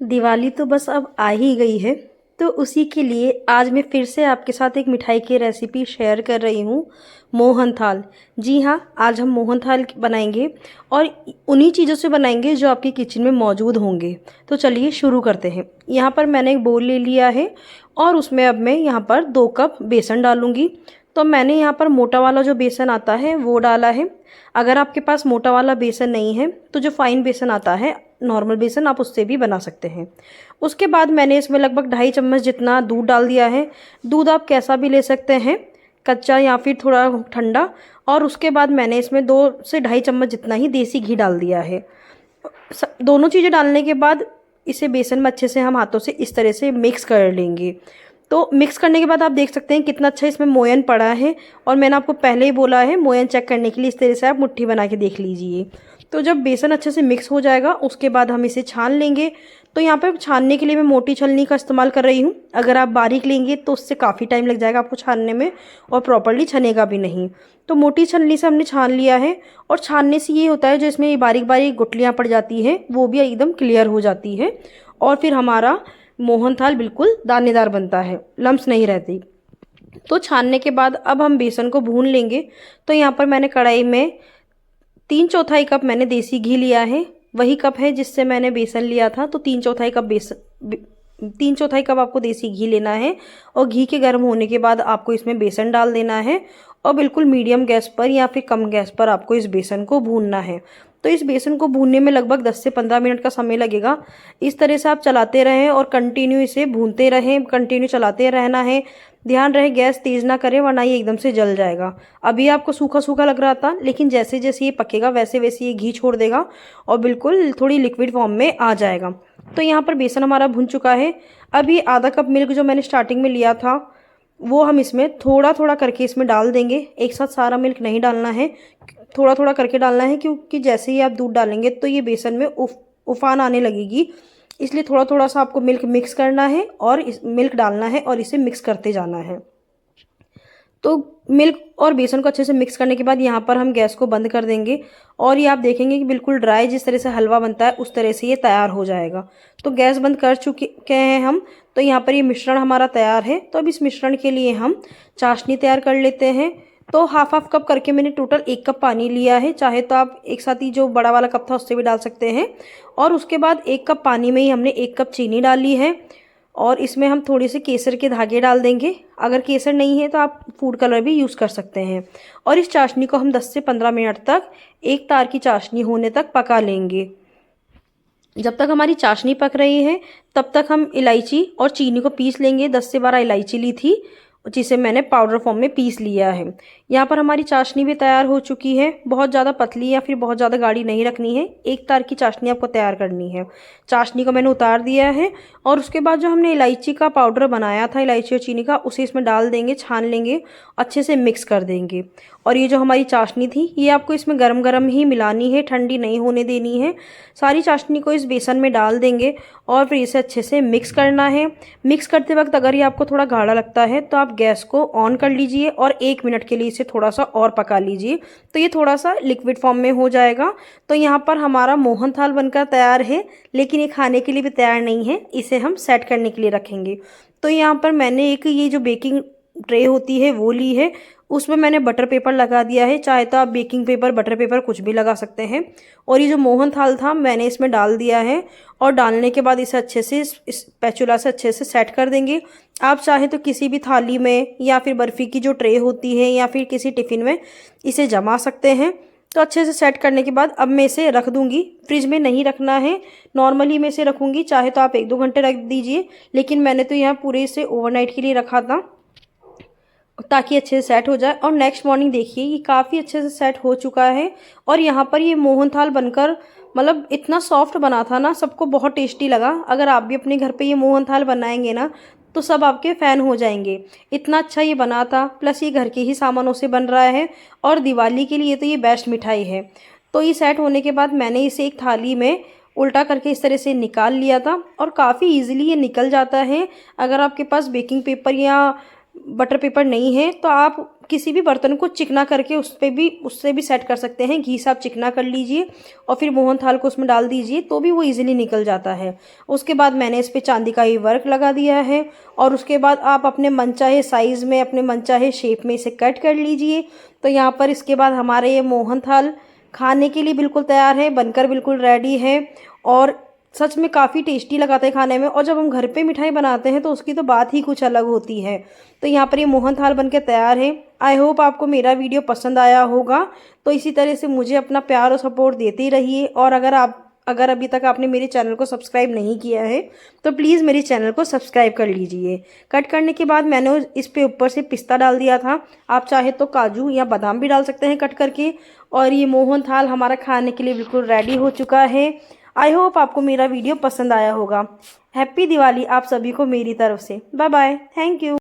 दिवाली तो बस अब आ ही गई है, तो उसी के लिए आज मैं फिर से आपके साथ एक मिठाई की रेसिपी शेयर कर रही हूँ। मोहन थाल। जी हाँ, आज हम मोहन थाल बनाएंगे और उन्हीं चीज़ों से बनाएंगे जो आपके किचन में मौजूद होंगे। तो चलिए शुरू करते हैं। यहाँ पर मैंने एक बोल ले लिया है और उसमें अब मैं यहाँ पर 2 कप बेसन डालूँगी। तो मैंने यहाँ पर मोटा वाला जो बेसन आता है वो डाला है। अगर आपके पास मोटा वाला बेसन नहीं है तो जो फाइन बेसन आता है, नॉर्मल बेसन, आप उससे भी बना सकते हैं। उसके बाद मैंने इसमें लगभग 2.5 चम्मच जितना दूध डाल दिया है। दूध आप कैसा भी ले सकते हैं, कच्चा या फिर थोड़ा ठंडा। और उसके बाद मैंने इसमें 2 से 2.5 चम्मच जितना ही देसी घी डाल दिया है। दोनों चीज़ें डालने के बाद इसे बेसन में अच्छे से हम हाथों से इस तरह से मिक्स कर लेंगे। तो मिक्स करने के बाद आप देख सकते हैं कितना अच्छा इसमें मोयन पड़ा है। और मैंने आपको पहले ही बोला है, मोयन चेक करने के लिए इस तरह से आप मुट्ठी बना के देख लीजिए। तो जब बेसन अच्छे से मिक्स हो जाएगा उसके बाद हम इसे छान लेंगे। तो यहाँ पे छानने के लिए मैं मोटी छलनी का इस्तेमाल कर रही हूँ। अगर आप बारीक लेंगे तो उससे काफ़ी टाइम लग जाएगा आपको छानने में और प्रॉपरली छनेगा भी नहीं। तो मोटी छलनी से हमने छान लिया है। और छानने से ये होता है जो इसमें बारीक बारीक गुठलियाँ पड़ जाती हैं वो भी एकदम क्लियर हो जाती है। और फिर हमारा मोहन थाल बिल्कुल दानेदार बनता है, लम्स नहीं रहती। तो छानने के बाद अब हम बेसन को भून लेंगे। तो यहाँ पर मैंने कढ़ाई में 3/4 कप मैंने देसी घी लिया है। वही कप है जिससे मैंने बेसन लिया था। तो 3/4 कप 3/4 कप आपको देसी घी लेना है। और घी के गर्म होने के बाद आपको इसमें बेसन डाल देना है और बिल्कुल मीडियम गैस पर या फिर कम गैस पर आपको इस बेसन को भूनना है। तो इस बेसन को भूनने में लगभग 10 से 15 मिनट का समय लगेगा। इस तरह से आप चलाते रहें और कंटिन्यू इसे भूनते रहें, कंटिन्यू चलाते रहना है। ध्यान रहे गैस तेज़ ना करें वरना ये एकदम से जल जाएगा। अभी आपको सूखा सूखा लग रहा था, लेकिन जैसे जैसे ये पकेगा वैसे वैसे ये घी छोड़ देगा और बिल्कुल थोड़ी लिक्विड फॉर्म में आ जाएगा। तो यहाँ पर बेसन हमारा भुन चुका है। अभी आधा कप मिल्क जो मैंने स्टार्टिंग में लिया था वो हम इसमें थोड़ा थोड़ा करके इसमें डाल देंगे। एक साथ सारा मिल्क नहीं डालना है, थोड़ा थोड़ा करके डालना है, क्योंकि जैसे ही आप दूध डालेंगे तो ये बेसन में उफान आने लगेगी। इसलिए थोड़ा थोड़ा सा आपको मिल्क मिक्स करना है और इस मिल्क डालना है और इसे मिक्स करते जाना है। तो मिल्क और बेसन को अच्छे से मिक्स करने के बाद यहाँ पर हम गैस को बंद कर देंगे। और ये आप देखेंगे कि बिल्कुल ड्राई, जिस तरह से हलवा बनता है उस तरह से ये तैयार हो जाएगा। तो गैस बंद कर चुके हैं हम। तो यहाँ पर ये मिश्रण हमारा तैयार है। तो अब इस मिश्रण के लिए हम चाशनी तैयार कर लेते हैं। तो हाफ हाफ कप करके मैंने टोटल 1 कप पानी लिया है। चाहे तो आप एक साथ ही जो बड़ा वाला कप था उससे भी डाल सकते हैं। और उसके बाद 1 कप पानी में ही हमने 1 कप चीनी डाली है। और इसमें हम थोड़े से केसर के धागे डाल देंगे। अगर केसर नहीं है तो आप फूड कलर भी यूज़ कर सकते हैं। और इस चाशनी को हम 10 से 15 मिनट तक एक तार की चाशनी होने तक पका लेंगे। जब तक हमारी चाशनी पक रही है तब तक हम इलायची और चीनी को पीस लेंगे। 10 से 12 इलायची ली थी जिसे मैंने पाउडर फॉर्म में पीस लिया है। यहाँ पर हमारी चाशनी भी तैयार हो चुकी है। बहुत ज़्यादा पतली या फिर बहुत ज़्यादा गाढ़ी नहीं रखनी है, एक तार की चाशनी आपको तैयार करनी है। चाशनी को मैंने उतार दिया है और उसके बाद जो हमने इलायची का पाउडर बनाया था, इलायची और चीनी का, उसे इसमें डाल देंगे, छान लेंगे, अच्छे से मिक्स कर देंगे। और ये जो हमारी चाशनी थी ये आपको इसमें गरम गरम ही मिलानी है, ठंडी नहीं होने देनी है। सारी चाशनी को इस बेसन में डाल देंगे और फिर इसे अच्छे से मिक्स करना है। मिक्स करते वक्त अगर ये आपको थोड़ा गाढ़ा लगता है तो आप गैस को ऑन कर लीजिए और 1 मिनट के लिए इसे थोड़ा सा और पका लीजिए। तो ये थोड़ा सा लिक्विड फॉर्म में हो जाएगा। तो यहाँ पर हमारा मोहन थाल बनकर तैयार है, लेकिन ये खाने के लिए भी तैयार नहीं है, इसे हम सेट करने के लिए रखेंगे। तो यहाँ पर मैंने एक ये जो बेकिंग ट्रे होती है वो ली है, उसमें मैंने बटर पेपर लगा दिया है। चाहे तो आप बेकिंग पेपर, बटर पेपर कुछ भी लगा सकते हैं। और ये जो मोहन थाल था मैंने इसमें डाल दिया है। और डालने के बाद इसे अच्छे से इस स्पैचुला से अच्छे से सेट कर देंगे। आप चाहे तो किसी भी थाली में या फिर बर्फ़ी की जो ट्रे होती है या फिर किसी टिफ़िन में इसे जमा सकते हैं। तो अच्छे से सेट करने के बाद अब मैं इसे रख दूंगी। फ्रिज में नहीं रखना है, नॉर्मली मैं इसे रखूंगी। चाहे तो आप 1-2 घंटे रख दीजिए, लेकिन मैंने तो यहाँ पूरे इसे ओवरनाइट के लिए रखा था ताकि अच्छे से सेट हो जाए। और नेक्स्ट मॉर्निंग देखिए ये काफ़ी अच्छे से सेट हो चुका है। और यहाँ पर ये मोहन थाल बनकर मतलब इतना सॉफ्ट बना था ना, सबको बहुत टेस्टी लगा। अगर आप भी अपने घर पे ये मोहन थाल बनाएंगे ना तो सब आपके फ़ैन हो जाएंगे। इतना अच्छा ये बना था, प्लस ये घर के ही सामानों से बन रहा है और दिवाली के लिए तो ये बेस्ट मिठाई है। तो ये सेट होने के बाद मैंने इसे एक थाली में उल्टा करके इस तरह से निकाल लिया था और काफ़ी ईजिली ये निकल जाता है। अगर आपके पास बेकिंग पेपर या बटर पेपर नहीं है तो आप किसी भी बर्तन को चिकना करके उससे भी सेट कर सकते हैं। घी से आप चिकना कर लीजिए और फिर मोहन थाल को उसमें डाल दीजिए तो भी वो इजीली निकल जाता है। उसके बाद मैंने इस पे चांदी का ही वर्क लगा दिया है और उसके बाद आप अपने मनचाहे साइज़ में, अपने मनचाहे शेप में इसे कट कर लीजिए। तो यहाँ पर इसके बाद हमारे ये मोहन थाल खाने के लिए बिल्कुल तैयार है, बनकर बिल्कुल रेडी है और सच में काफ़ी टेस्टी लगाते हैं खाने में। और जब हम घर पे मिठाई बनाते हैं तो उसकी तो बात ही कुछ अलग होती है। तो यहाँ पर ये मोहन थाल बनके तैयार है। आई होप आपको मेरा वीडियो पसंद आया होगा। तो इसी तरह से मुझे अपना प्यार और सपोर्ट देते रहिए। और अगर अभी तक आपने मेरे चैनल को सब्सक्राइब नहीं किया है तो प्लीज़ मेरे चैनल को सब्सक्राइब कर लीजिए। कट करने के बाद मैंने इस पे ऊपर से पिस्ता डाल दिया था। आप चाहे तो काजू या बादाम भी डाल सकते हैं कट करके। और ये मोहन थाल हमारा खाने के लिए बिल्कुल रेडी हो चुका है। आई होप आपको मेरा वीडियो पसंद आया होगा। हैप्पी दिवाली आप सभी को मेरी तरफ से। Bye bye, thank you.